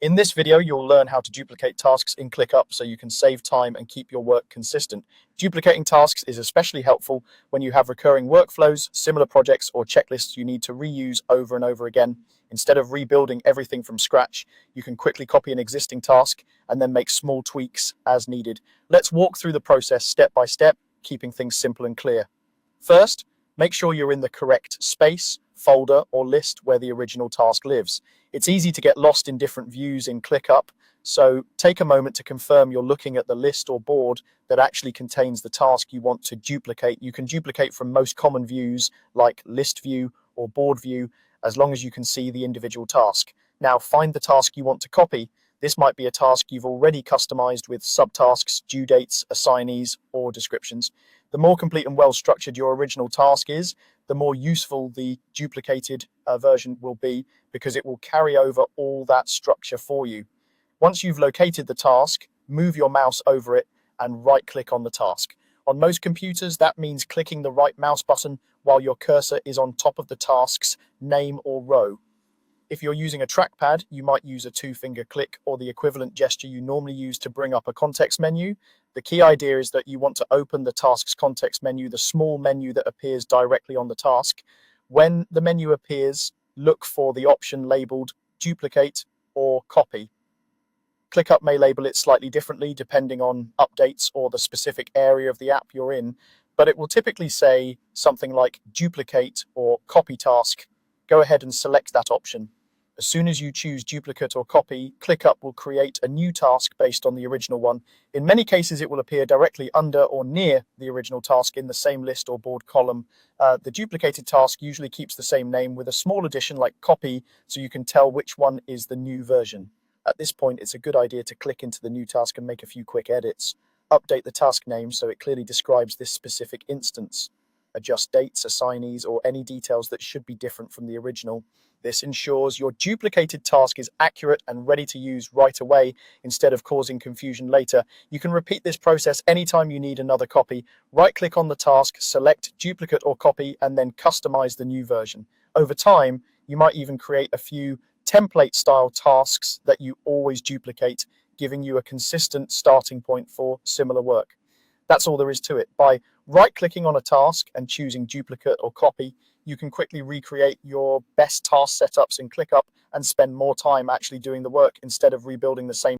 In this video, you'll learn how to duplicate tasks in ClickUp so you can save time and keep your work consistent. Duplicating tasks is especially helpful when you have recurring workflows, similar projects, or checklists you need to reuse over and over again. Instead of rebuilding everything from scratch, you can quickly copy an existing task and then make small tweaks as needed. Let's walk through the process step by step, keeping things simple and clear. First, make sure you're in the correct space, folder, or list where the original task lives. It's easy to get lost in different views in ClickUp, so take a moment to confirm you're looking at the list or board that actually contains the task you want to duplicate. You can duplicate from most common views like list view or board view, as long as you can see the individual task. Now find the task you want to copy. This might be a task you've already customized with subtasks, due dates, assignees, or descriptions. The more complete and well-structured your original task is, the more useful the duplicated version will be, because it will carry over all that structure for you. Once you've located the task, move your mouse over it and right-click on the task. On most computers, that means clicking the right mouse button while your cursor is on top of the task's name or row. If you're using a trackpad, you might use a two-finger click or the equivalent gesture you normally use to bring up a context menu. The key idea is that you want to open the task's context menu, the small menu that appears directly on the task. When the menu appears, look for the option labeled Duplicate or Copy. ClickUp may label it slightly differently depending on updates or the specific area of the app you're in, but it will typically say something like Duplicate or Copy Task. Go ahead and select that option. As soon as you choose duplicate or copy, ClickUp will create a new task based on the original one. In many cases, it will appear directly under or near the original task in the same list or board column. The duplicated task usually keeps the same name with a small addition like copy, so you can tell which one is the new version. At this point, it's a good idea to click into the new task and make a few quick edits. Update the task name so it clearly describes this specific instance. Adjust dates, assignees, or any details that should be different from the original. This ensures your duplicated task is accurate and ready to use right away instead of causing confusion later. You can repeat this process anytime you need another copy. Right-click on the task, select duplicate or copy, and then customize the new version. Over time, you might even create a few template-style tasks that you always duplicate, giving you a consistent starting point for similar work. That's all there is to it. By right-clicking on a task and choosing duplicate or copy, you can quickly recreate your best task setups in ClickUp and spend more time actually doing the work instead of rebuilding the same